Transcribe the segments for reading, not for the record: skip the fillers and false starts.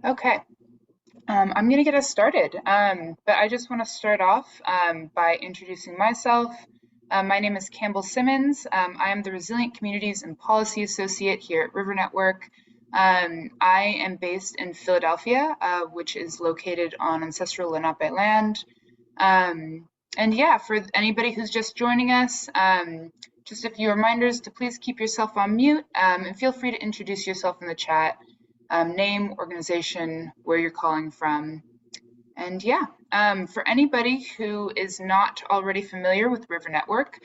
Okay, I'm going to get us started, but I just want to start off by introducing myself. My name is Campbell Simmons. I am the Resilient Communities and Policy Associate here at River Network. I am based in Philadelphia, which is located on ancestral Lenape land. And yeah, for anybody who's just joining us, just a few reminders to please keep yourself on mute and feel free to introduce yourself in the chat. Name, organization, where you're calling from. And yeah, for anybody who is not already familiar with River Network,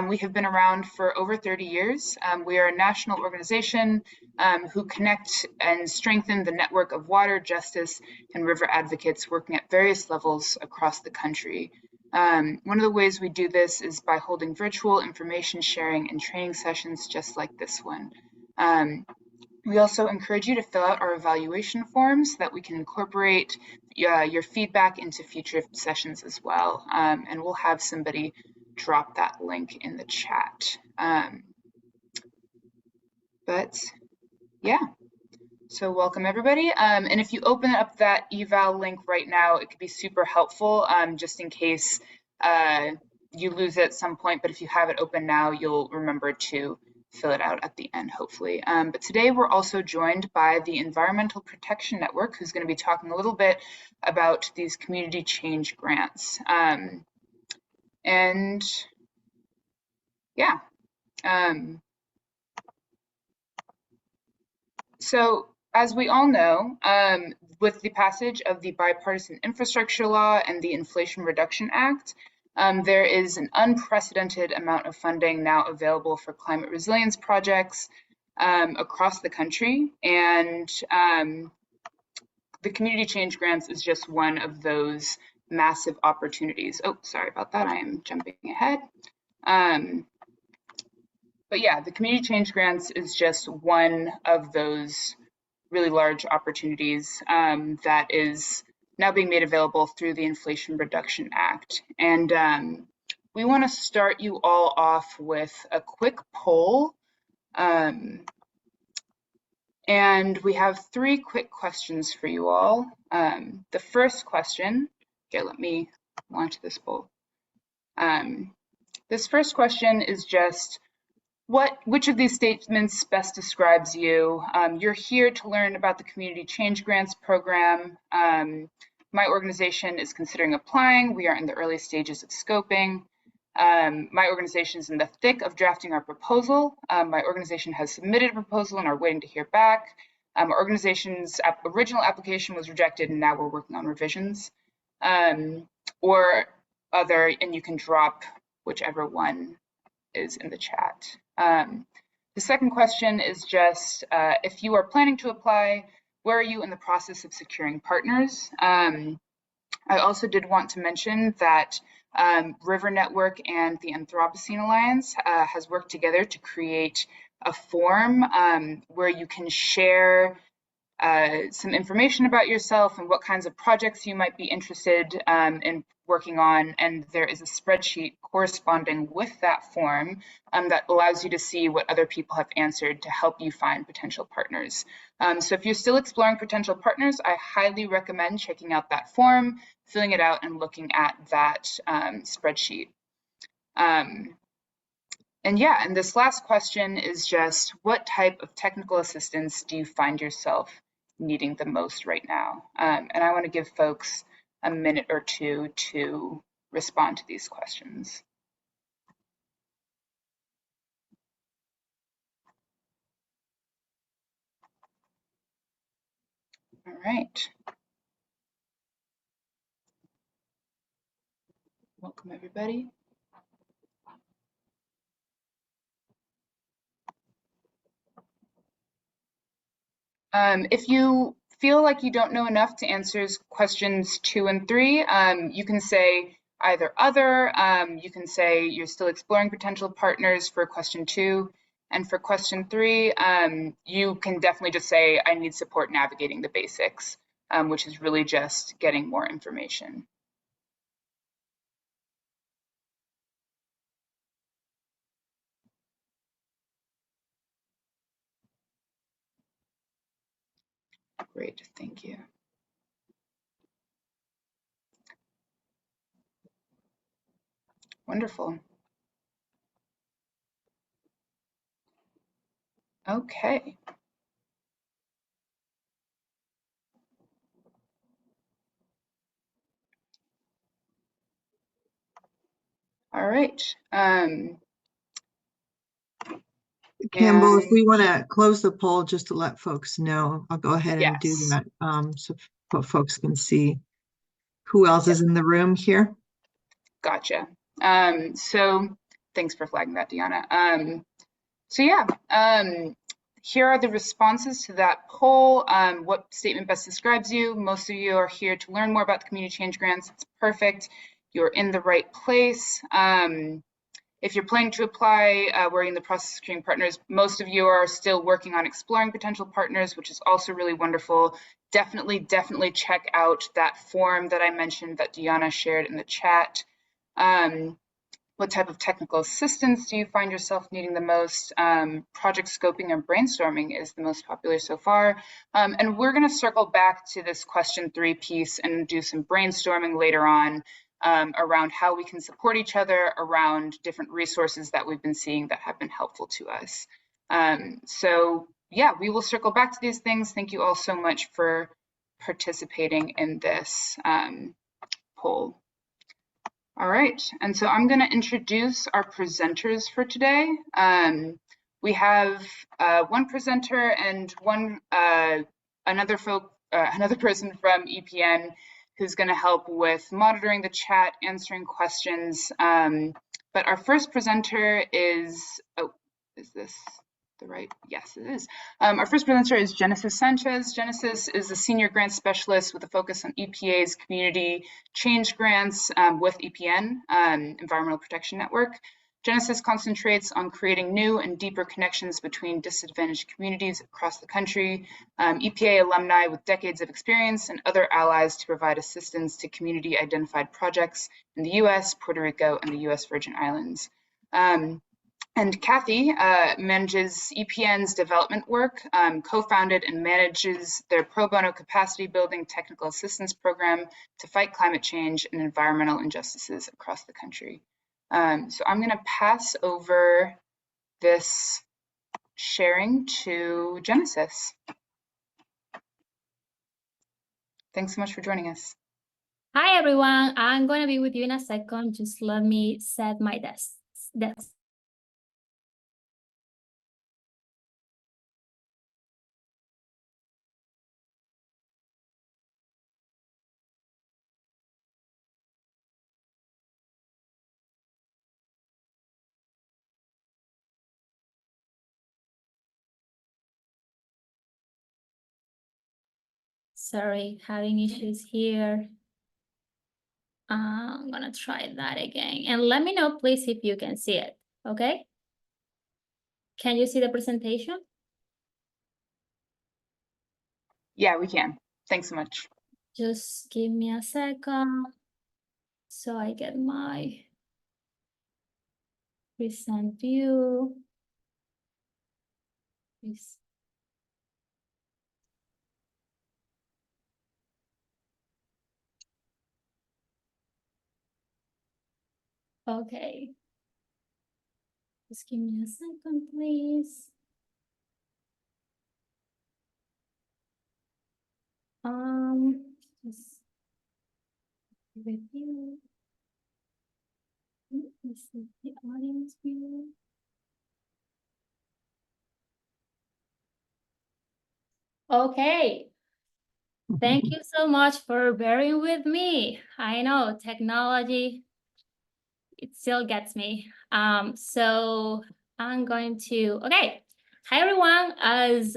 we have been around for over 30 years. We are a national organization who connect and strengthen the network of water, justice, and river advocates working at various levels across the country. One of the ways we do this is by holding virtual information sharing and training sessions just like this one. We also encourage you to fill out our evaluation forms so that we can incorporate your feedback into future sessions as well. And we'll have somebody drop that link in the chat. But yeah, so welcome everybody. And if you open up that eval link right now, it could be super helpful just in case you lose it at some point. But if you have it open now, you'll remember to fill it out at the end, hopefully. But today we're also joined by the Environmental Protection Network, who's going to be talking a little bit about these community change grants. And yeah. So as we all know, with the passage of the Bipartisan Infrastructure Law and the Inflation Reduction Act, there is an unprecedented amount of funding now available for climate resilience projects across the country. And the community change grants is just one of those massive opportunities. Oh, sorry about that. I am jumping ahead. But yeah, the community change grants is just one of those really large opportunities that is now being made available through the Inflation Reduction Act. And we want to start you all off with a quick poll. And we have 3 quick questions for you all. The first question, here, let me launch this poll. This first question is just, which of these statements best describes you? You're here to learn about the Community Change Grants program. My organization is considering applying. We are in the early stages of scoping. My organization is in the thick of drafting our proposal. My organization has submitted a proposal and are waiting to hear back. Our organization's original application was rejected and now we're working on revisions. Or other, and you can drop whichever one is in the chat. The second question is just, if you are planning to apply, where are you in the process of securing partners? I also did want to mention that River Network and the Anthropocene Alliance has worked together to create a form where you can share some information about yourself and what kinds of projects you might be interested in working on, and there is a spreadsheet corresponding with that form that allows you to see what other people have answered to help you find potential partners. So if you're still exploring potential partners, I highly recommend checking out that form, filling it out, and looking at that spreadsheet. And yeah, and this last question is just, what type of technical assistance do you find yourself needing the most right now? And I want to give folks a minute or two to respond to these questions. All right. Welcome, everybody. If you feel like you don't know enough to answer questions 2 and 3, you can say either other, you can say you're still exploring potential partners for question 2, and for question 3, you can definitely just say, I need support navigating the basics, which is really just getting more information. Great, thank you. Wonderful. Okay. All right. Campbell, if we want to close the poll just to let folks know, I'll go ahead and do Yes. that so folks can see who else is in the room here. Gotcha. So thanks for flagging that, Deanna. So yeah, here are the responses to that poll. What statement best describes you? Most of you are here to learn more about the community change grants. It's perfect. You're in the right place. If you're planning to apply, we're in the process of screening partners. Most of you are still working on exploring potential partners, which is also really wonderful. Definitely check out that form that I mentioned that Deanna shared in the chat. What type of technical assistance do you find yourself needing the most? Project scoping and brainstorming is the most popular so far. And we're going to circle back to this question 3 piece and do some brainstorming later on around how we can support each other around different resources that we've been seeing that have been helpful to us. So yeah, we will circle back to these things. Thank you all so much for participating in this poll. All right, and so I'm going to introduce our presenters for today. We have one presenter and another person from EPN who's going to help with monitoring the chat, answering questions. But our first presenter is, is this the right? Yes, it is. Our first presenter is Genesis Sanchez. Genesis is a senior grant specialist with a focus on EPA's community change grants with EPN, Environmental Protection Network. Genesis concentrates on creating new and deeper connections between disadvantaged communities across the country, EPA alumni with decades of experience, and other allies to provide assistance to community identified projects in the US, Puerto Rico, and the US Virgin Islands. And Kathy manages EPN's development work, co-founded and manages their pro bono capacity building technical assistance program to fight climate change and environmental injustices across the country. So I'm going to pass over this sharing to Genesis. Thanks so much for joining us. Hi, everyone. I'm going to be with you in a second. Just let me set my desk. Sorry, having issues here. I'm gonna try that again. And let me know, please, if you can see it, okay? Can you see the presentation? Yeah, we can. Thanks so much. Just give me a second so I get my present view. Please. Okay. Just give me a second, please. Just review. This is the audience view. Okay. Thank you so much for bearing with me. I know technology, it still gets me. So I'm going to, okay. Hi, everyone. As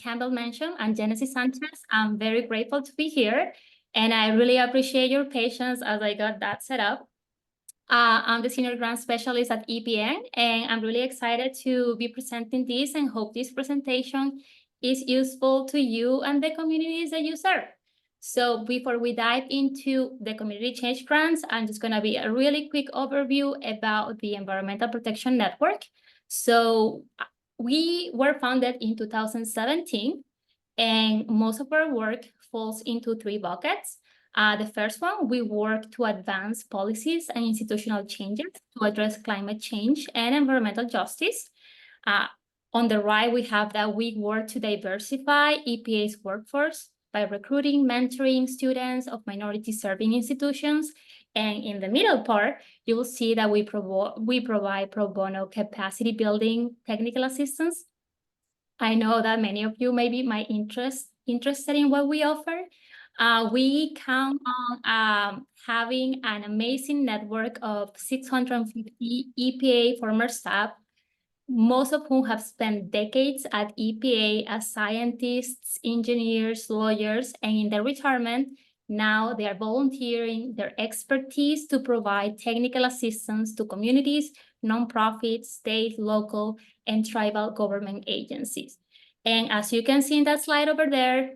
Campbell mentioned, I'm Genesis Sanchez. I'm very grateful to be here. And I really appreciate your patience as I got that set up. I'm the Senior Grant Specialist at EPN, and I'm really excited to be presenting this and hope this presentation is useful to you and the communities that you serve. So before we dive into the community change grants, I'm just going to be a really quick overview about the Environmental Protection Network. So we were founded in 2017, And most of our work falls into 3 buckets. The first one, we work to advance policies and institutional changes to address climate change and environmental justice. On the right, we have that we work to diversify EPA's workforce by recruiting, mentoring students of minority-serving institutions. And in the middle part, you will see that we provide pro bono capacity building technical assistance. I know that many of you may be interested in what we offer. We count on having an amazing network of 650 EPA former staff, most of whom have spent decades at EPA as scientists, engineers, lawyers, and in their retirement, now they are volunteering their expertise to provide technical assistance to communities, nonprofits, state, local, and tribal government agencies. And as you can see in that slide over there,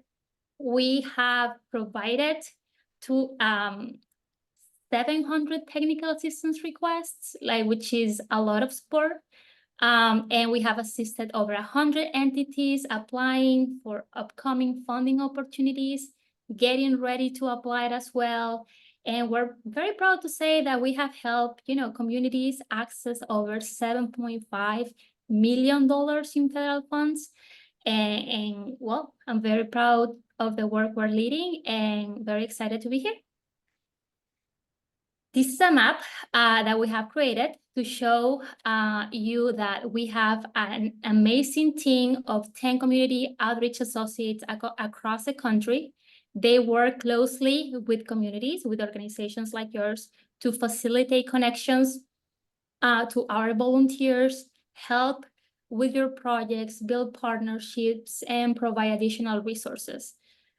we have provided to 700 technical assistance requests, which is a lot of support. And we have assisted over 100 entities applying for upcoming funding opportunities, getting ready to apply it as well. And we're very proud to say that we have helped, communities access over $7.5 million in federal funds. And well, I'm very proud of the work we're leading and very excited to be here. This is a map that we have created to show you that we have an amazing team of 10 community outreach associates across the country. They work closely with communities, with organizations like yours, to facilitate connections to our volunteers, help with your projects, build partnerships, and provide additional resources.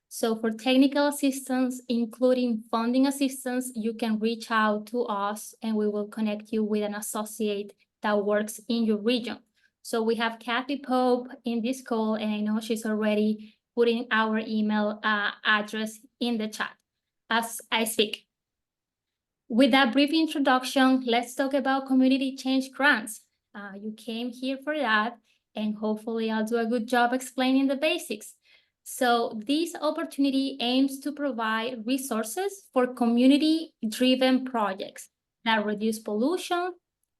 So for technical assistance, including funding assistance, you can reach out to us and we will connect you with an associate that works in your region. So we have Kathy Pope in this call, and I know she's already putting our email address in the chat as I speak. With that brief introduction, let's talk about community change grants. You came here for that, and hopefully I'll do a good job explaining the basics. So this opportunity aims to provide resources for community-driven projects that reduce pollution,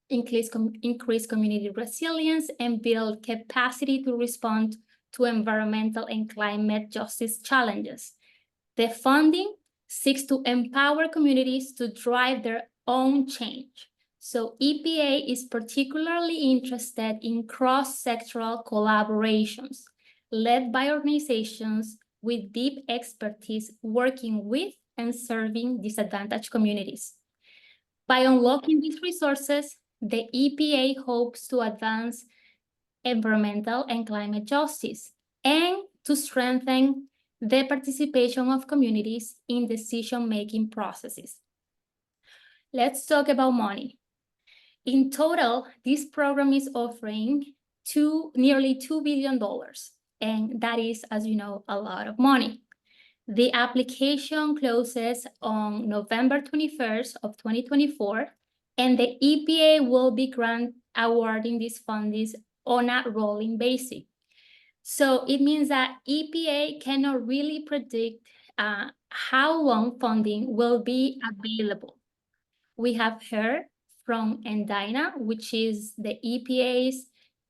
increase community resilience, and build capacity to respond to environmental and climate justice challenges. The funding seeks to empower communities to drive their own change. So EPA is particularly interested in cross-sectoral collaborations led by organizations with deep expertise working with and serving disadvantaged communities. By unlocking these resources, the EPA hopes to advance environmental and climate justice and to strengthen the participation of communities in decision-making processes. Let's talk about money. In total, this program is offering nearly $2 billion. And that is, as you know, a lot of money. The application closes on November 21st of 2024, and the EPA will be awarding these funds on a rolling basis. So it means that EPA cannot really predict how long funding will be available. We have heard from Endina, which is the EPA's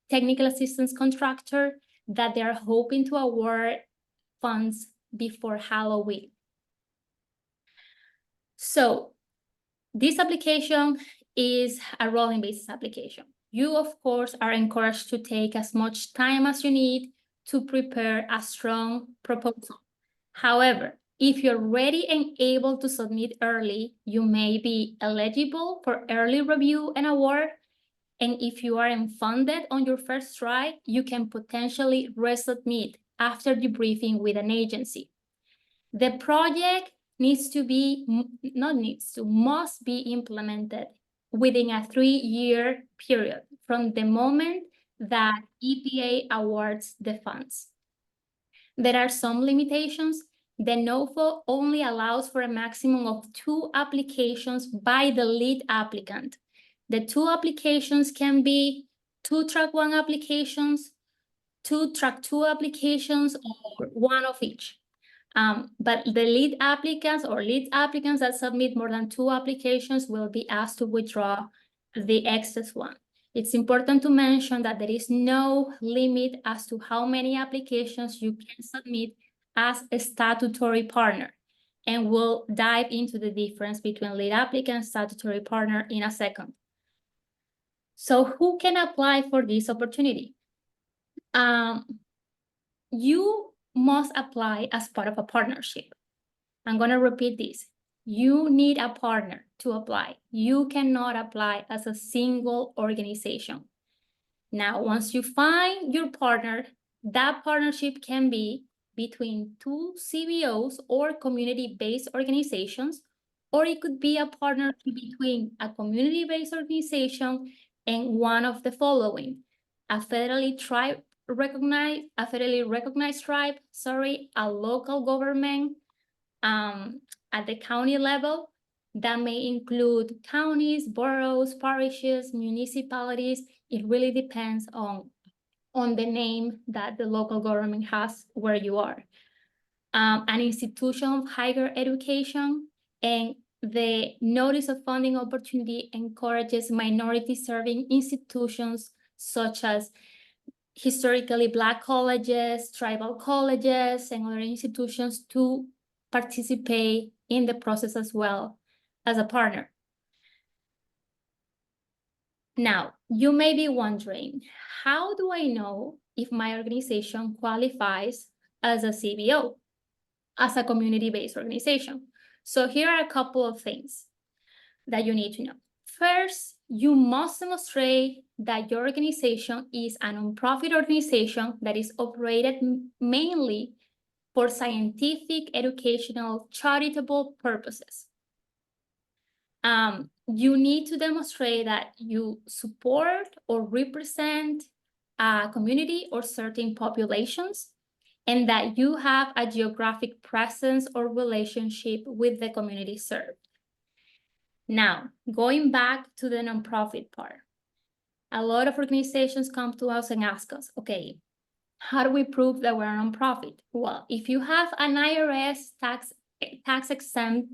technical assistance contractor, that they are hoping to award funds before Halloween. So this application is a rolling basis application. You, of course, are encouraged to take as much time as you need to prepare a strong proposal. However, if you're ready and able to submit early, you may be eligible for early review and award. And if you aren't funded on your first try, you can potentially resubmit after debriefing with an agency. The project must be implemented within a 3-year period from the moment that EPA awards the funds. There are some limitations. The NOFO only allows for a maximum of 2 applications by the lead applicant. The 2 applications can be 2 track 1 applications track two applications or one of each. But the lead applicants that submit more than 2 applications will be asked to withdraw the excess one. It's important to mention that there is no limit as to how many applications you can submit as a statutory partner. And we'll dive into the difference between lead applicant and statutory partner in a second. So who can apply for this opportunity? You must apply as part of a partnership. I'm going to repeat this. You need a partner to apply. You cannot apply as a single organization. Now, once you find your partner, that partnership can be between 2 CBOs or community-based organizations, or it could be a partnership between a community-based organization and one of the following: a federally recognized tribe, a local government, at the county level. That may include counties, boroughs, parishes, municipalities. It really depends on the name that the local government has where you are. An institution of higher education, and the Notice of Funding Opportunity encourages minority-serving institutions such as historically Black colleges, tribal colleges, and other institutions to participate in the process as well as a partner. Now, you may be wondering, how do I know if my organization qualifies as a CBO, as a community-based organization? So here are a couple of things that you need to know. First, you must demonstrate that your organization is a nonprofit organization that is operated mainly for scientific, educational, charitable purposes. You need to demonstrate that you support or represent a community or certain populations, and that you have a geographic presence or relationship with the community served. Now, going back to the nonprofit part, a lot of organizations come to us and ask us, okay, how do we prove that we're a nonprofit? Well, if you have an IRS tax exempt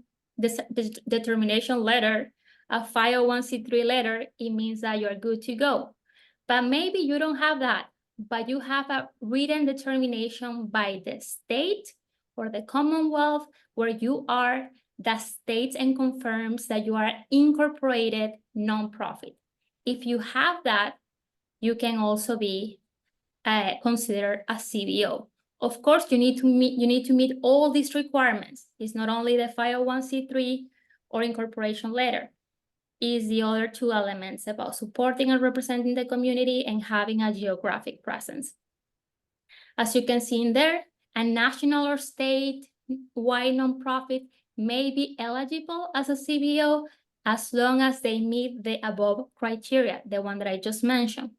determination letter, a 501c3 letter, it means that you're good to go. But maybe you don't have that, but you have a written determination by the state or the Commonwealth where you are, that states and confirms that you are an incorporated nonprofit. If you have that, you can also be considered a CBO. Of course, you need to meet all these requirements. It's not only the 501c3 or incorporation letter. It's the other 2 elements about supporting and representing the community and having a geographic presence. As you can see in there, a national or state-wide nonprofit may be eligible as a CBO as long as they meet the above criteria, the one that I just mentioned.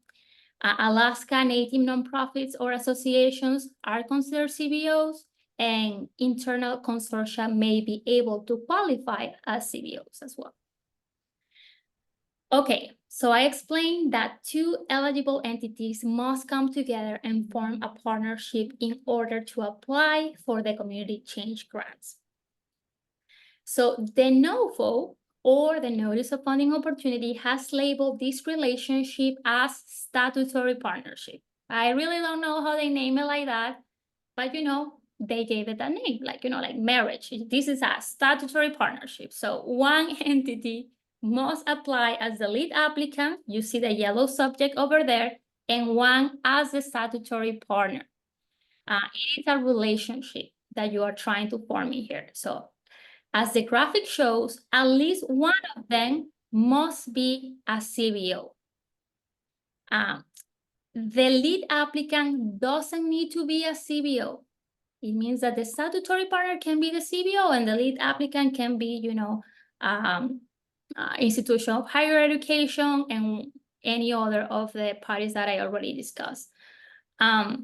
Alaska Native nonprofits or associations are considered CBOs, and internal consortia may be able to qualify as CBOs as well. Okay, so I explained that 2 eligible entities must come together and form a partnership in order to apply for the community change grants. So the NOFO, or the Notice of Funding Opportunity, has labeled this relationship as statutory partnership. I really don't know how they name it like that, but they gave it a name, like marriage. This is a statutory partnership. So one entity must apply as the lead applicant. You see the yellow subject over there, and one as the statutory partner. It is a relationship that you are trying to form in here. So as the graphic shows, at least one of them must be a CBO. The lead applicant doesn't need to be a CBO. It means that the statutory partner can be the CBO and the lead applicant can be, institution of higher education and any other of the parties that I already discussed. The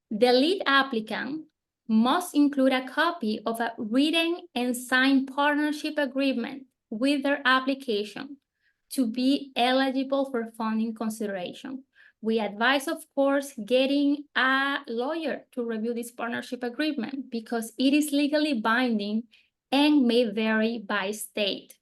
lead applicant must include a copy of a written and signed partnership agreement with their application to be eligible for funding consideration. we advise, of course, getting a lawyer to review this partnership agreement because it is legally binding and may vary by state.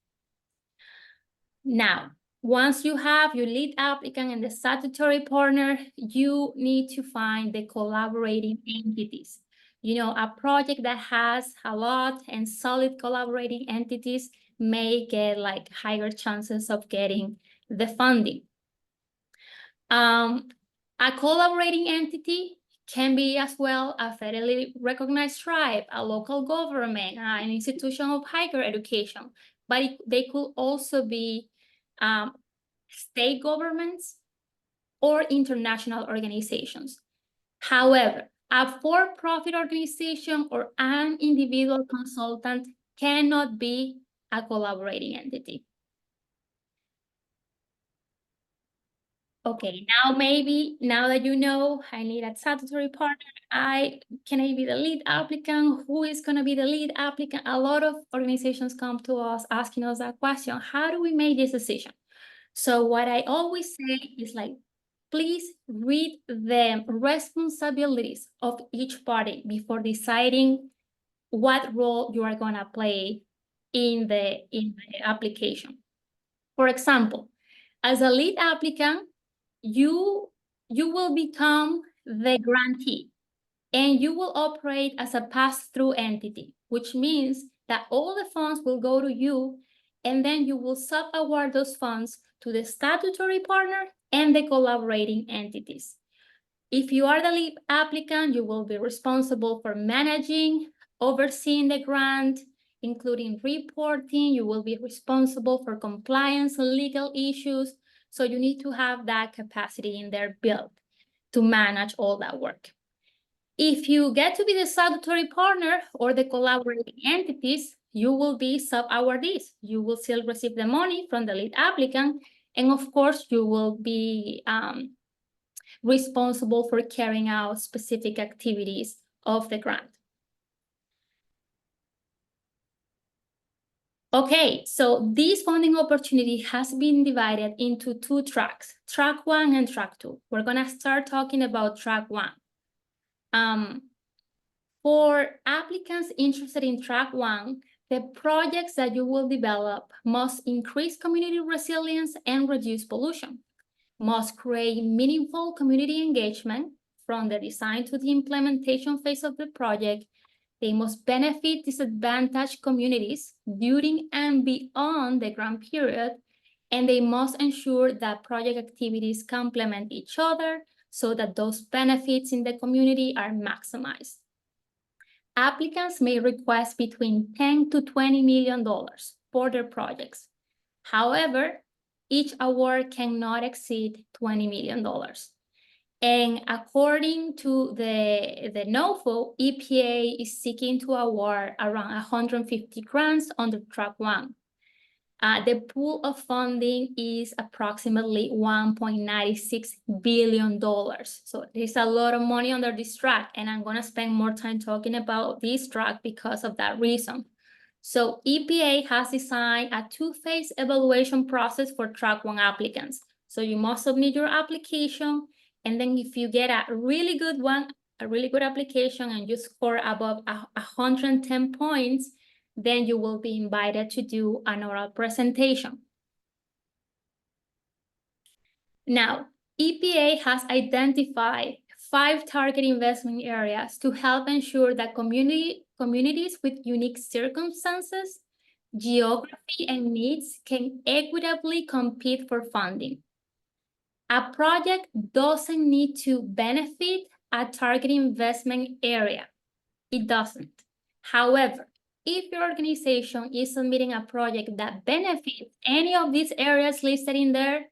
Now, once you have your lead applicant and the statutory partner, you need to find the collaborating entities. You know, a project that has a lot and solid collaborating entities may get like higher chances of getting the funding. A collaborating entity can be as well a federally recognized tribe, a local government, an institution of higher education, but they could also be state governments or international organizations. However, a for-profit organization or an individual consultant cannot be a collaborating entity. Okay, now that you know I need a statutory partner, can I be the lead applicant? Who is going to be the lead applicant? A lot of organizations come to us asking us that question. How do we make this decision? So what I always say is like, please read the responsibilities of each party before deciding what role you are going to play in the application. For example, as a lead applicant, you will become the grantee and you will operate as a pass-through entity, which means that all the funds will go to you and then you will sub-award those funds to the statutory partner and the collaborating entities. If you are the lead applicant, you will be responsible for managing, overseeing the grant, including reporting. You will be responsible for compliance and legal issues. So you need to have that capacity in there built to manage all that work. If you get to be the statutory partner or the collaborating entities, you will be sub-awardees. You will still receive the money from the lead applicant. And of course, you will be responsible for carrying out specific activities of the grant. Okay, so this funding opportunity has been divided into two tracks, track 1 and track 2. We're gonna start talking about track 1. For applicants interested in track 1, the projects that you will develop must increase community resilience and reduce pollution, must create meaningful community engagement from the design to the implementation phase of the project. They must benefit disadvantaged communities during and beyond the grant period, and they must ensure that project activities complement each other so that those benefits in the community are maximized. Applicants may request between $10 to $20 million for their projects. However, each award cannot exceed $20 million. And according to the NOFO, EPA is seeking to award around 150 grants under track 1. The pool of funding is approximately $1.96 billion. So there's a lot of money under this track, and I'm gonna spend more time talking about this track because of that reason. So EPA has designed a two-phase evaluation process for track 1 applicants. So you must submit your application, and then if you get a really good application and you score above 110 points, then you will be invited to do an oral presentation. Now, EPA has identified 5 target investment areas to help ensure that communities with unique circumstances, geography, and needs can equitably compete for funding. A project doesn't need to benefit a target investment area. It doesn't. However, if your organization is submitting a project that benefits any of these areas listed in there,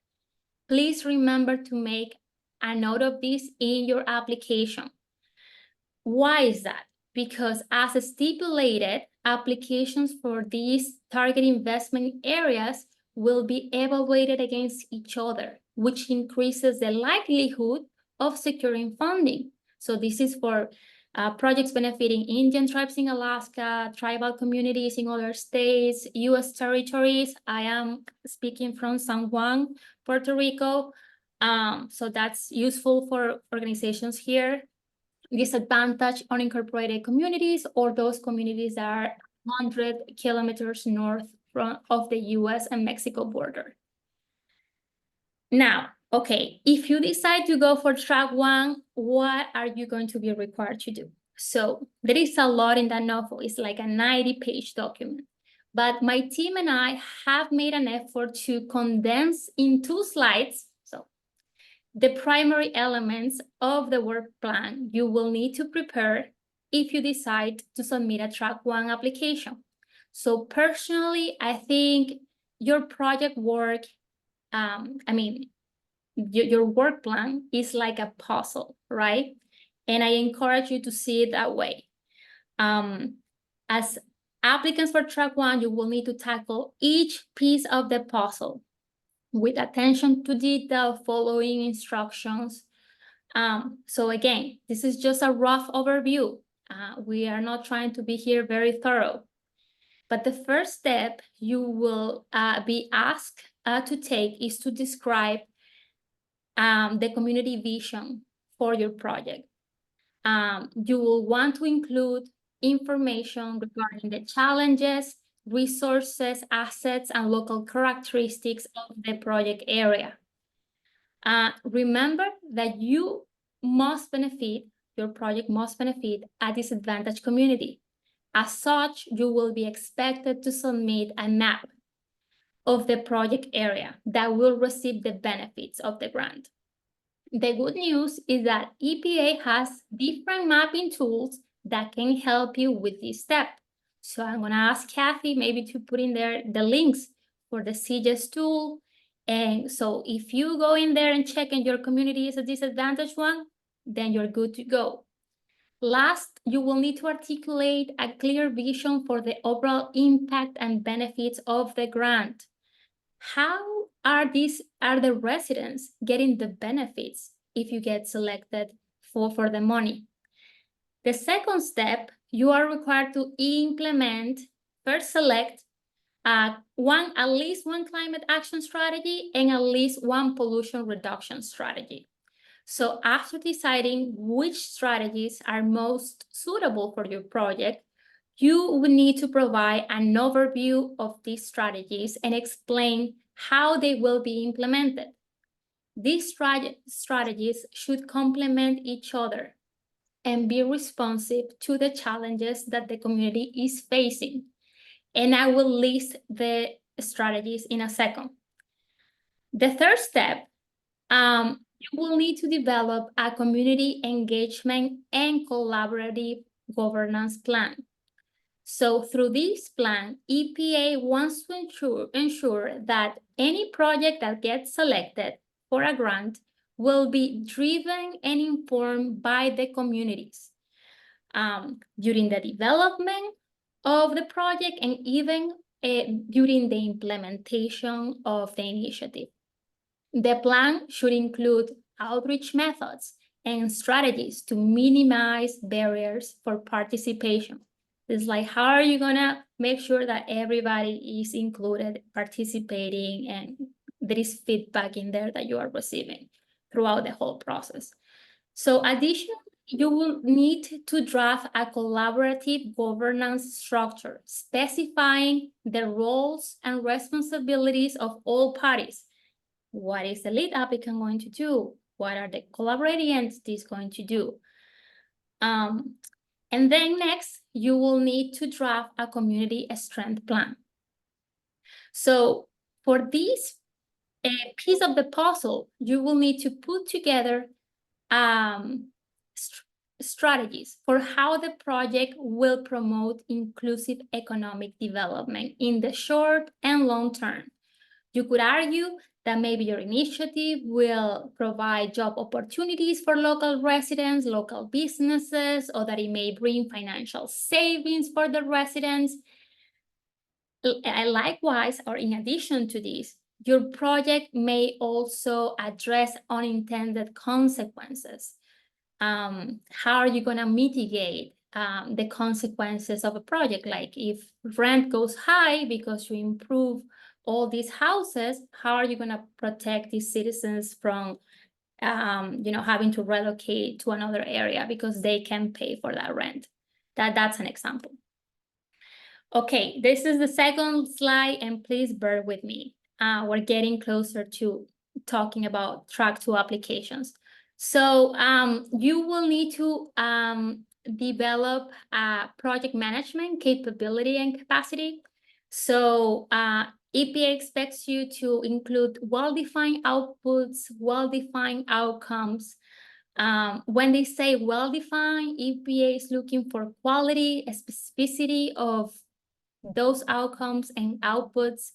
please remember to make a note of this in your application. Why is that? Because as stipulated, applications for these target investment areas will be evaluated against each other, which increases the likelihood of securing funding. So this is for projects benefiting Indian tribes in Alaska, tribal communities in other states, U.S. territories. I am speaking from San Juan, Puerto Rico, So that's useful for organizations here. Disadvantaged unincorporated communities, or those communities that are 100 kilometers north of the US and Mexico border. Now, okay, if you decide to go for track 1, what are you going to be required to do? So there is a lot in that NOFO. It's like a 90-page document. But my team and I have made an effort to condense in 2 slides. So the primary elements of the work plan you will need to prepare if you decide to submit a track 1 application. So personally, I think your project work, your work plan is like a puzzle, right? And I encourage you to see it that way. As applicants for track 1, you will need to tackle each piece of the puzzle with attention to detail, following instructions. So again, this is just a rough overview. We are not trying to be here very thorough. But the first step you will be asked to take is to describe the community vision for your project. You will want to include information regarding the challenges, resources, assets, and local characteristics of the project area. Remember that your project must benefit a disadvantaged community. As such, you will be expected to submit a map of the project area that will receive the benefits of the grant. The good news is that EPA has different mapping tools that can help you with this step. So I'm going to ask Kathy maybe to put in there the links for the CGS tool. And so if you go in there and check and your community is a disadvantaged one, then you're good to go. Last, you will need to articulate a clear vision for the overall impact and benefits of the grant. How are the residents getting the benefits if you get selected for the money? The second step, you are required to implement, first select at least one climate action strategy and at least one pollution reduction strategy. So after deciding which strategies are most suitable for your project, you will need to provide an overview of these strategies and explain how they will be implemented. These strategies should complement each other and be responsive to the challenges that the community is facing. And I will list the strategies in a second. The third step, you will need to develop a community engagement and collaborative governance plan. So through this plan, EPA wants to ensure that any project that gets selected for a grant will be driven and informed by the communities during the development of the project and even during the implementation of the initiative. The plan should include outreach methods and strategies to minimize barriers for participation. It's like, how are you gonna make sure that everybody is included, participating, and there is feedback in there that you are receiving throughout the whole process? So additionally, you will need to draft a collaborative governance structure specifying the roles and responsibilities of all parties. What is the lead applicant going to do? What are the collaborating entities going to do? And then next, you will need to draft a community strength plan. So for this piece of the puzzle, you will need to put together strategies for how the project will promote inclusive economic development in the short and long term. You could argue that maybe your initiative will provide job opportunities for local residents, local businesses, or that it may bring financial savings for the residents. Likewise, or in addition to this, your project may also address unintended consequences. How are you going to mitigate the consequences of a project? Like if rent goes high because you improve all these houses, how are you going to protect these citizens from having to relocate to another area because they can pay for that rent. That's an example. Okay, this is the second slide, and please bear with me. We're getting closer to talking about track 2 applications. So you will need to develop a project management capability and capacity. So EPA expects you to include well-defined outputs, well-defined outcomes. When they say well-defined, EPA is looking for quality, specificity of those outcomes and outputs.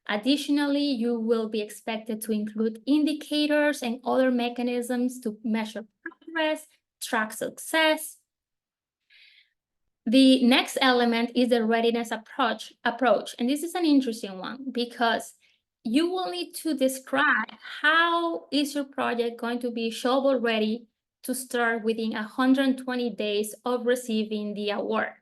Additionally, you will be expected to include indicators and other mechanisms to measure progress, track success. The next element is the readiness approach, and this is an interesting one because you will need to describe how is your project going to be shovel ready to start within 120 days of receiving the award.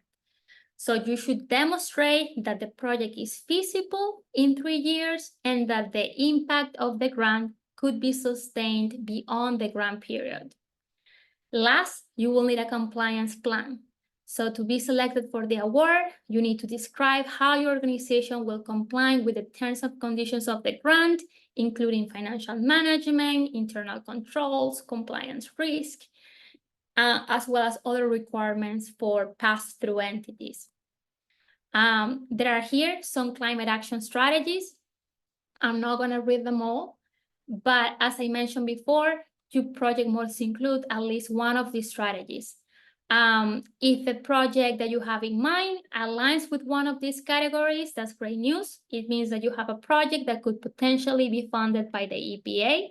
So you should demonstrate that the project is feasible in 3 years and that the impact of the grant could be sustained beyond the grant period. Last, you will need a compliance plan. So to be selected for the award, you need to describe how your organization will comply with the terms and conditions of the grant, including financial management, internal controls, compliance risk, as well as other requirements for pass-through entities. There are here some climate action strategies. I'm not going to read them all, but as I mentioned before, your project must include at least one of these strategies. If the project that you have in mind aligns with one of these categories, that's great news. It means that you have a project that could potentially be funded by the EPA.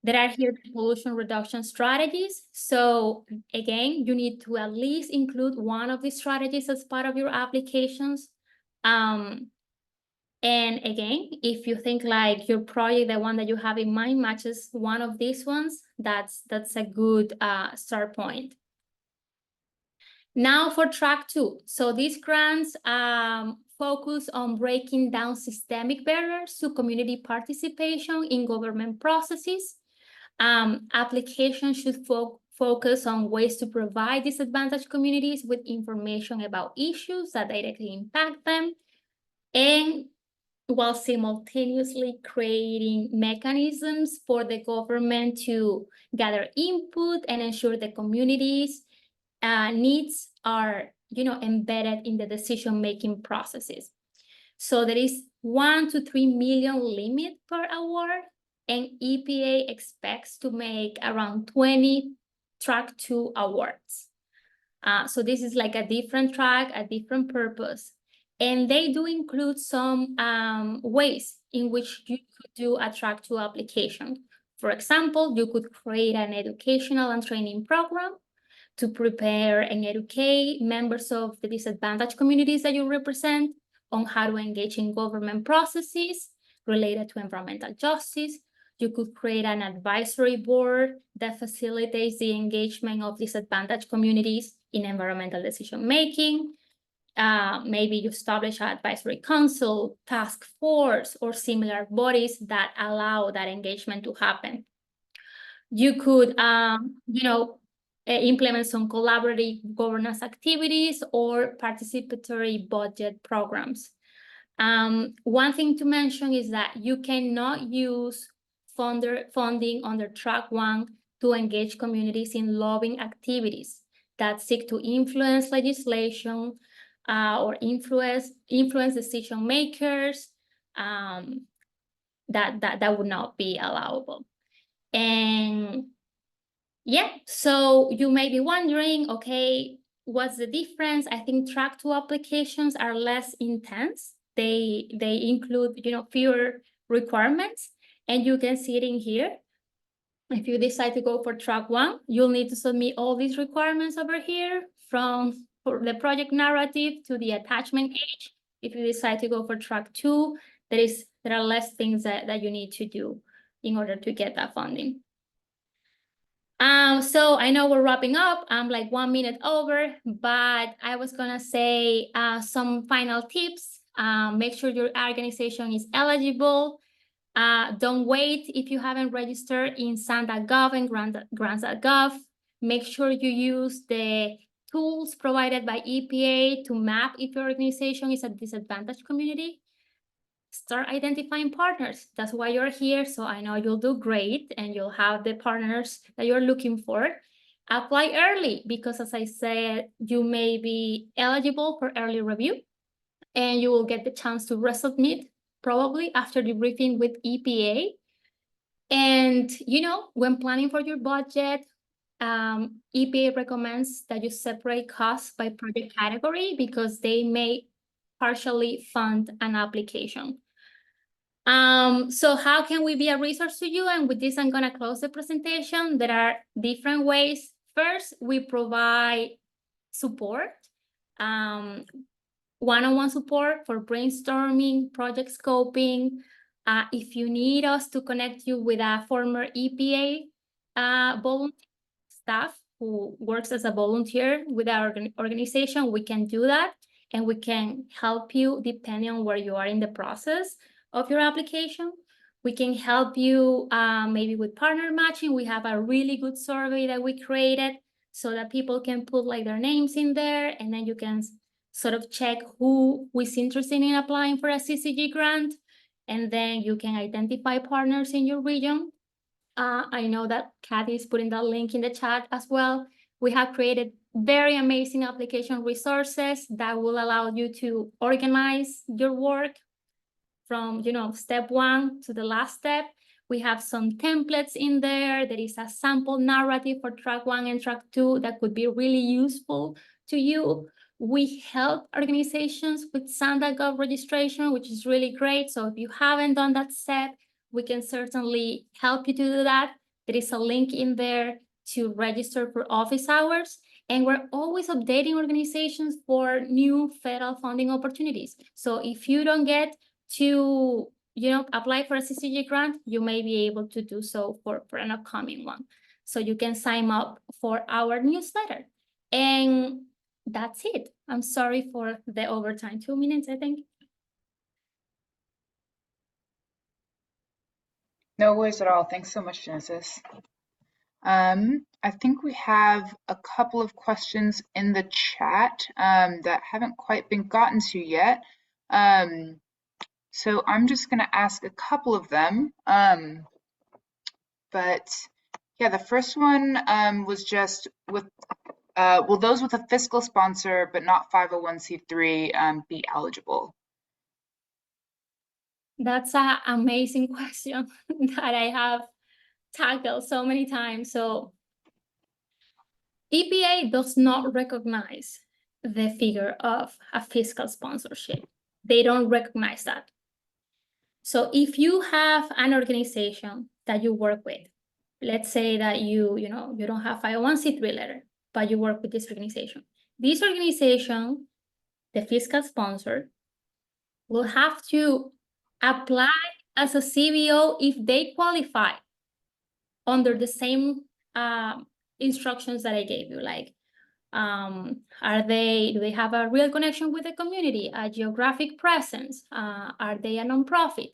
There are here pollution reduction strategies. So again, you need to at least include one of these strategies as part of your applications. And again, if you think like your project, the one that you have in mind matches one of these ones, that's a good start point. Now for track 2. So these grants focus on breaking down systemic barriers to community participation in government processes. Applications should focus on ways to provide disadvantaged communities with information about issues that directly impact them, and while simultaneously creating mechanisms for the government to gather input and ensure the community's needs are, embedded in the decision-making processes. So there is 1 to 3 million limit per award, and EPA expects to make around 20 track 2 awards. So this is like a different track, a different purpose. And they do include some ways in which you could do a track 2 application. For example, you could create an educational and training program to prepare and educate members of the disadvantaged communities that you represent on how to engage in government processes related to environmental justice. You could create an advisory board that facilitates the engagement of disadvantaged communities in environmental decision-making. Maybe you establish an advisory council, task force, or similar bodies that allow that engagement to happen. You could, implement some collaborative governance activities or participatory budget programs. One thing to mention is that you cannot use funding under track 1 to engage communities in lobbying activities that seek to influence legislation or influence decision makers. That would not be allowable. And yeah, so you may be wondering, okay, what's the difference? I think track 2 applications are less intense. They include, fewer requirements, and you can see it in here. If you decide to go for track 1, you'll need to submit all these requirements over here, for the project narrative to the attachment age. If you decide to go for track 2, there are less things that you need to do in order to get that funding. So I know we're wrapping up. I'm like 1 minute over, but I was gonna say some final tips. Make sure your organization is eligible. Don't wait if you haven't registered in SAN.gov and grants.gov. Make sure you use the tools provided by EPA to map if your organization is a disadvantaged community. Start identifying partners. That's why you're here. So I know you'll do great and you'll have the partners that you're looking for. Apply early because, as I said, you may be eligible for early review and you will get the chance to resubmit probably after the briefing with EPA. And, you know, when planning for your budget, EPA recommends that you separate costs by project category because they may partially fund an application. So how can we be a resource to you? And with this, I'm gonna close the presentation. There are different ways. First, we provide support, one-on-one support for brainstorming, project scoping. If you need us to connect you with a former EPA volunteer staff who works as a volunteer with our organization, we can do that. And we can help you depending on where you are in the process of your application. We can help you maybe with partner matching. We have a really good survey that we created so that people can put like their names in there, and then you can sort of check who is interested in applying for a CCG grant, and then you can identify partners in your region. I know that Kathy is putting that link in the chat as well. We have created very amazing application resources that will allow you to organize your work from, you know, step one to the last step. We have some templates in there. There is a sample narrative for track 1 and track 2 that could be really useful to you. We help organizations with SAN.gov registration, which is really great. So if you haven't done that step, we can certainly help you to do that. There is a link in there to register for office hours. And we're always updating organizations for new federal funding opportunities. So if you don't get to, you know, apply for a CCG grant, you may be able to do so for an upcoming one. So you can sign up for our newsletter. And that's it. I'm sorry for the overtime, 2 minutes, I think. No worries at all. Thanks so much, Genesis. I think we have a couple of questions in the chat that haven't quite been gotten to yet. So I'm just going to ask a couple of them. But yeah, the first one was just with, will those with a fiscal sponsor but not 501c3 be eligible? That's an amazing question that I have tackled so many times. So EPA does not recognize the figure of a fiscal sponsorship. They don't recognize that. So if you have an organization that you work with, let's say that you don't have 501c3 letter, but you work with this organization. This organization, the fiscal sponsor, will have to apply as a CBO if they qualify under the same instructions that I gave you, like do they have a real connection with the community, a geographic presence, are they a nonprofit?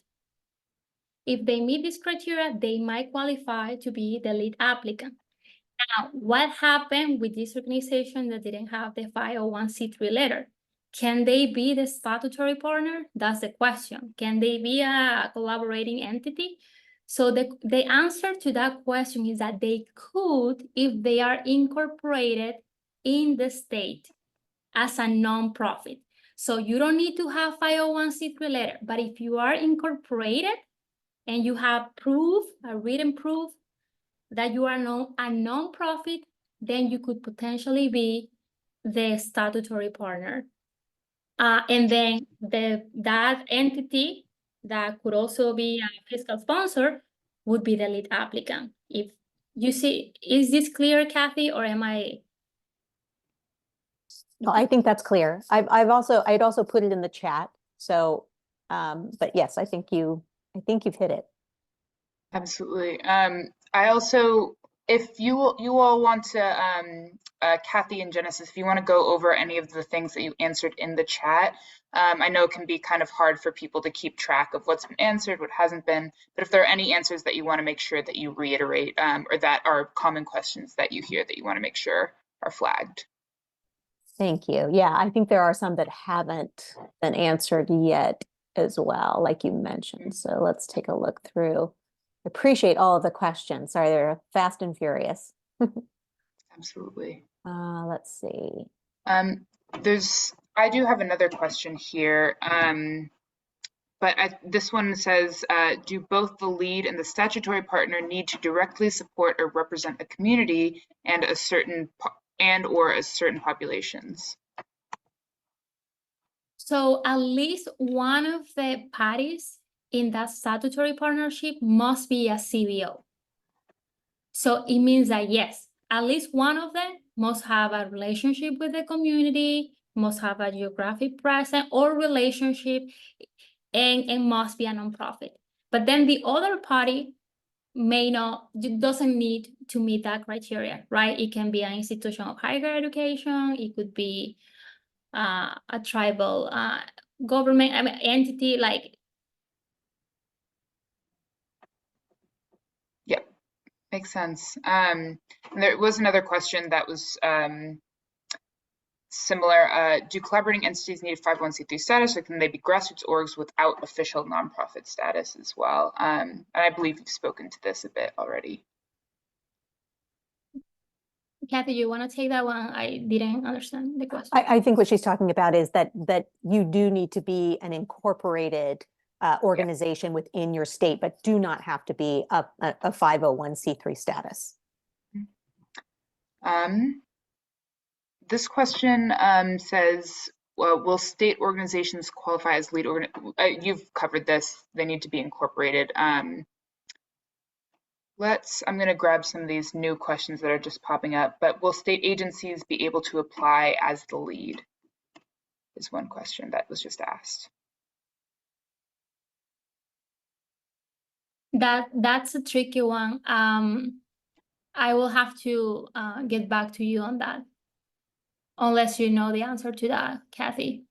If they meet this criteria, they might qualify to be the lead applicant. Now, what happened with this organization that didn't have the 501c3 letter? Can they be the statutory partner? That's the question. Can they be a collaborating entity? So the answer to that question is that they could if they are incorporated in the state as a nonprofit. So you don't need to have 501c3 letter, but if you are incorporated and you have proof, a written proof that you are a nonprofit, then you could potentially be the statutory partner. And then that entity that could also be a fiscal sponsor would be the lead applicant. If you see, is this clear, Kathy, or am I? No, I think that's clear. I'd also put it in the chat. So, but yes, I think you've hit it. Absolutely. I also if you all want to, Kathy and Genesis, if you want to go over any of the things that you answered in the chat, I know it can be kind of hard for people to keep track of what's been answered, what hasn't been, but if there are any answers that you want to make sure that you reiterate, or that are common questions that you hear that you want to make sure are flagged. Thank you. Yeah, I think there are some that haven't been answered yet as well, like you mentioned. So let's take a look through. Appreciate all of the questions. Sorry, they're fast and furious. Absolutely. Let's see. I do have another question here. But this one says, do both the lead and the statutory partner need to directly support or represent a community and a certain populations? So at least one of the parties in that statutory partnership must be a CBO. So it means that yes, at least one of them must have a relationship with the community, must have a geographic presence or relationship, and must be a nonprofit. But then the other party doesn't need to meet that criteria, right? It can be an institution of higher education, it could be a tribal government entity, like. Yeah, makes sense. And there was another question that was similar. Do collaborating entities need a 501c3 status, or can they be grassroots orgs without official nonprofit status as well? And I believe you've spoken to this a bit already. Kathy, you want to take that one? I didn't understand the question. I think what she's talking about is that you do need to be an incorporated organization within your state, but do not have to be a 501c3 status. This question says, well, will state organizations qualify as lead you've covered this, they need to be incorporated. I'm going to grab some of these new questions that are just popping up, but will state agencies be able to apply as the lead? Is one question that was just asked. That's a tricky one. I will have to get back to you on that, unless you know the answer to that, Kathy.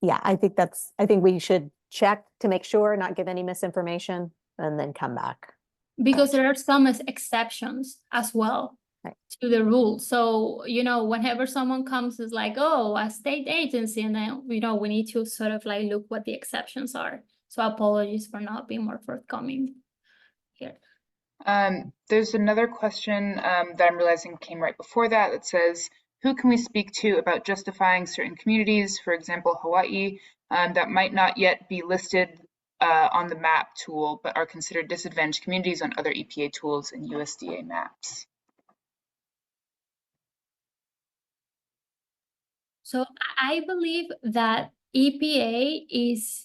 Yeah, I think we should check to make sure, not give any misinformation, and then come back. Because there are some exceptions as well, right, to the rule. So, whenever someone comes, is like, oh, a state agency, and then, we need to sort of like look what the exceptions are. So apologies for not being more forthcoming here. There's another question that I'm realizing came right before that says, who can we speak to about justifying certain communities, for example, Hawaii, that might not yet be listed on the map tool, but are considered disadvantaged communities on other EPA tools and USDA maps? So I believe that EPA is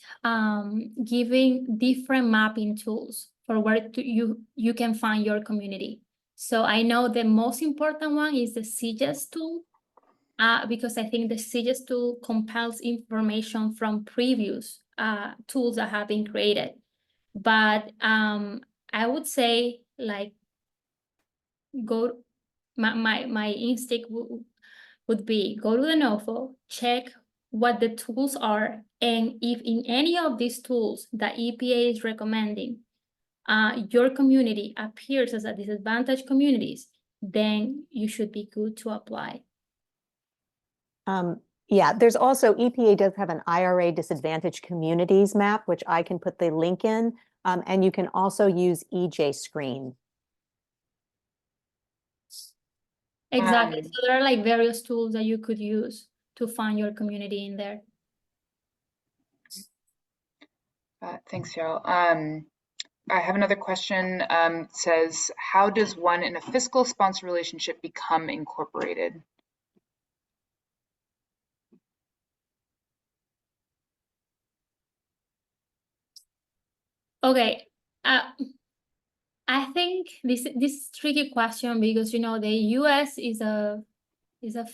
giving different mapping tools for where you can find your community. So I know the most important one is the CGES tool, because I think the CGES tool compiles information from previous tools that have been created. But I would say, like, my instinct would be go to the NOFO, check what the tools are, and if in any of these tools that EPA is recommending, your community appears as a disadvantaged communities, then you should be good to apply. Yeah, there's also, EPA does have an IRA disadvantaged communities map, which I can put the link in, and you can also use EJ Screen. Exactly. So there are like various tools that you could use to find your community in there. Thanks, Cheryl. I have another question. Says, how does one in a fiscal sponsor relationship become incorporated? Okay. I think this is a tricky question because the US is a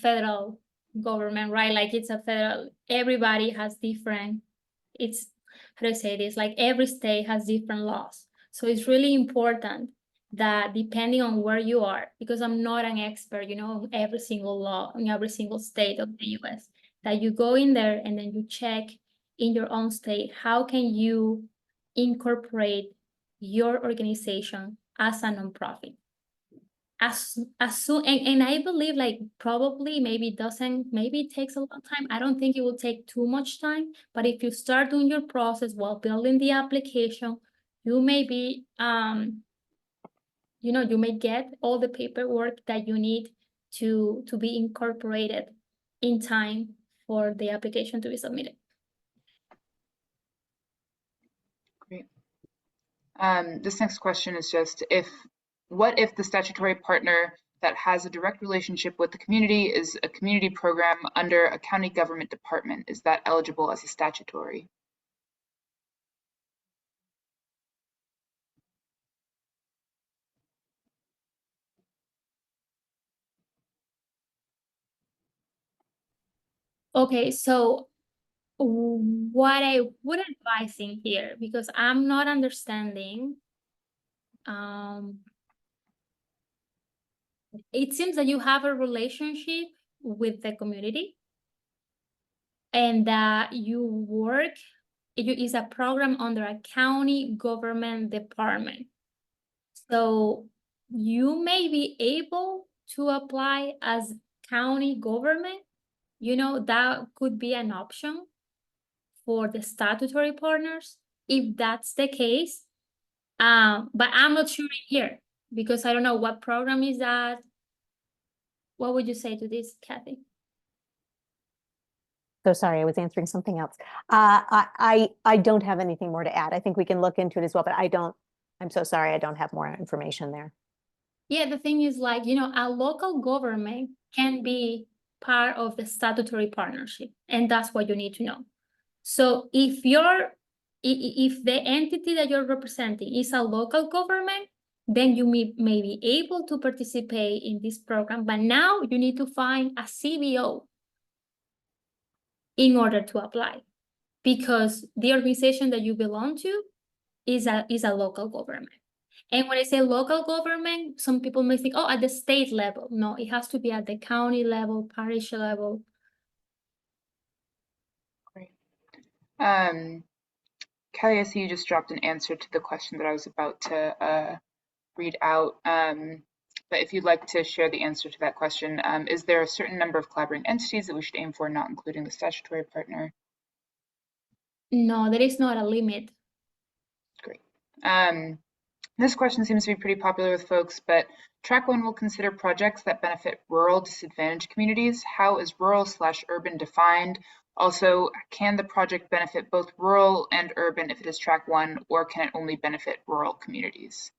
federal government, right? Like, it's a federal, everybody has different, how do I say this? Like, every state has different laws. So it's really important that depending on where you are, because I'm not an expert, you know, in every single law in every single state of the US, that you go in there and then you check in your own state, how can you incorporate your organization as a nonprofit? As soon, and I believe like probably maybe it takes a long time. I don't think it will take too much time, but if you start doing your process while building the application, you may be, you know, you may get all the paperwork that you need to be incorporated in time for the application to be submitted. Great. This next question is just what if the statutory partner that has a direct relationship with the community is a community program under a county government department? Is that eligible as a statutory? Okay, so what I would advise in here, because I'm not understanding, it seems that you have a relationship with the community and that you work, it is a program under a county government department. So you may be able to apply as county government, you know, that could be an option for the statutory partners, if that's the case. But I'm not sure here because I don't know what program is that. What would you say to this, Kathy? So sorry, I was answering something else. I don't have anything more to add. I think we can look into it as well, but I'm so sorry, I don't have more information there. Yeah, the thing is like, you know, a local government can be part of the statutory partnership, and that's what you need to know. So if the entity that you're representing is a local government, then you may be able to participate in this program, but now you need to find a CBO in order to apply, because the organization that you belong to is a local government. And when I say local government, some people may think, oh, at the state level. No, it has to be at the county level, parish level. Great. Kelly, I see you just dropped an answer to the question that I was about to read out. But if you'd like to share the answer to that question, is there a certain number of collaborating entities that we should aim for, not including the statutory partner? No, there is not a limit. Great. This question seems to be pretty popular with folks, but Track 1 will consider projects that benefit rural disadvantaged communities. How is rural/urban defined? Also, can the project benefit both rural and urban if it is Track 1, or can it only benefit rural communities?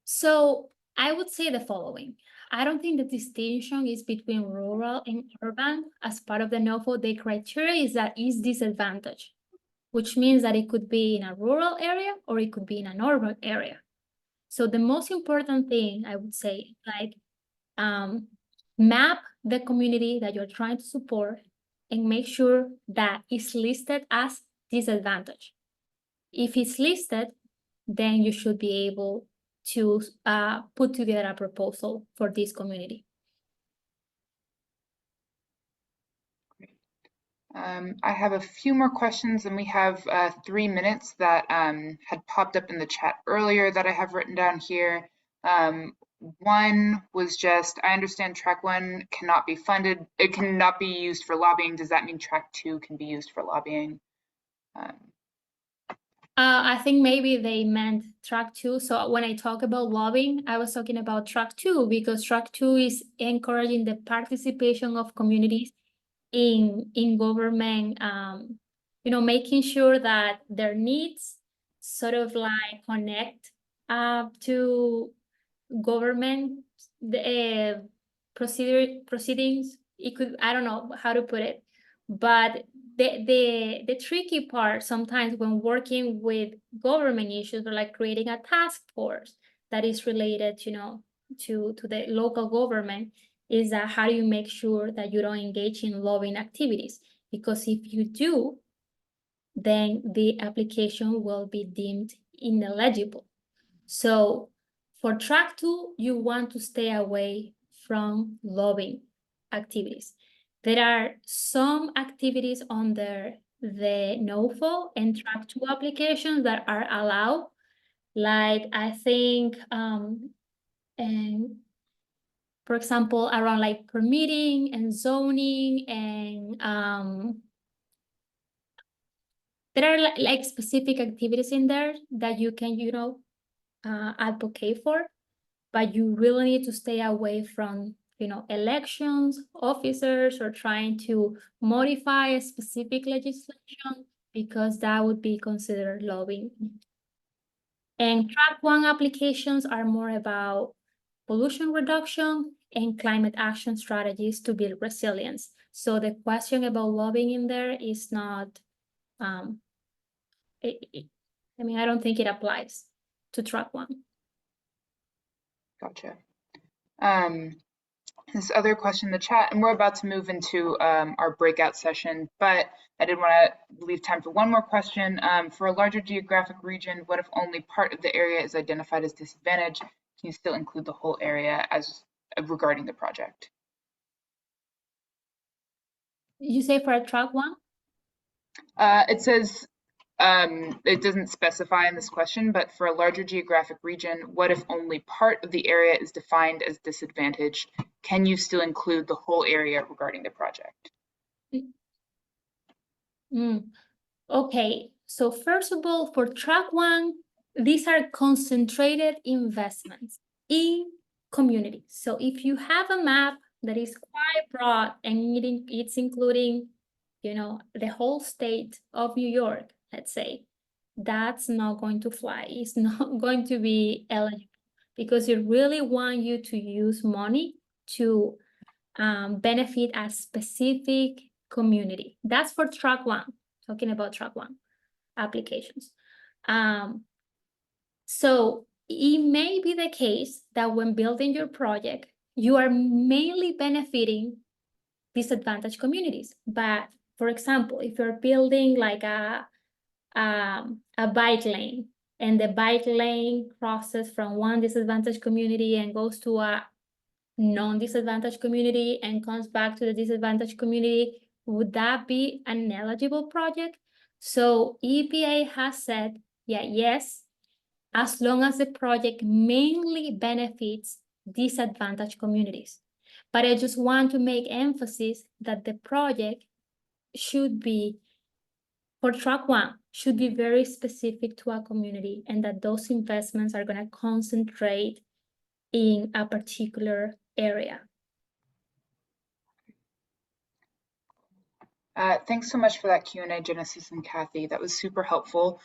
So I would say the following. I don't think the distinction is between rural and urban. As part of the NOFO, the criteria is that is disadvantaged, which means that it could be in a rural area or it could be in an urban area. So the most important thing I would say, like, map the community that you're trying to support and make sure that it's listed as disadvantaged. If it's listed, then you should be able to put together a proposal for this community. I have a few more questions, and we have 3 minutes that had popped up in the chat earlier that I have written down here. One was just, I understand Track 1 cannot be funded. It cannot be used for lobbying. Does that mean Track 2 can be used for lobbying? I think maybe they meant Track 2. So when I talk about lobbying, I was talking about Track 2 because Track 2 is encouraging the participation of communities in government, you know, making sure that their needs sort of like connect to government proceedings. It could, I don't know how to put it, but the tricky part sometimes when working with government issues, or like creating a task force that is related, you know, to the local government, is that how do you make sure that you don't engage in lobbying activities? Because if you do, then the application will be deemed ineligible. So for track 2, you want to stay away from lobbying activities. There are some activities under the NOFO and track 2 applications that are allowed, like I think, and for example, around like permitting and zoning, and there are like specific activities in there that you can, advocate for, but you really need to stay away from, elections, officers, or trying to modify a specific legislation, because that would be considered lobbying. And track 1 applications are more about pollution reduction and climate action strategies to build resilience. So the question about lobbying in there is not, I don't think it applies to track 1. Gotcha. This other question in the chat, and we're about to move into our breakout session, but I did want to leave time for one more question. For a larger geographic region, what if only part of the area is identified as disadvantaged? Can you still include the whole area as regarding the project? You say for a track 1? It says, it doesn't specify in this question, but for a larger geographic region, what if only part of the area is defined as disadvantaged? Can you still include the whole area regarding the project? Okay, so first of all, for track 1, these are concentrated investments in communities. So if you have a map that is quite broad and it's including, the whole state of New York, let's say, that's not going to fly. It's not going to be eligible, because you really want you to use money to benefit a specific community. That's for track 1, talking about track 1 applications. So it may be the case that when building your project, you are mainly benefiting disadvantaged communities. But for example, if you're building like a bike lane, and the bike lane crosses from one disadvantaged community and goes to a non-disadvantaged community and comes back to the disadvantaged community, would that be an eligible project? So EPA has said, yes, as long as the project mainly benefits disadvantaged communities. But I just want to make emphasis that the project should be, for track 1, should be very specific to a community, and that those investments are going to concentrate in a particular area. Thanks so much for that Q&A, Genesis and Kathy. That was super helpful.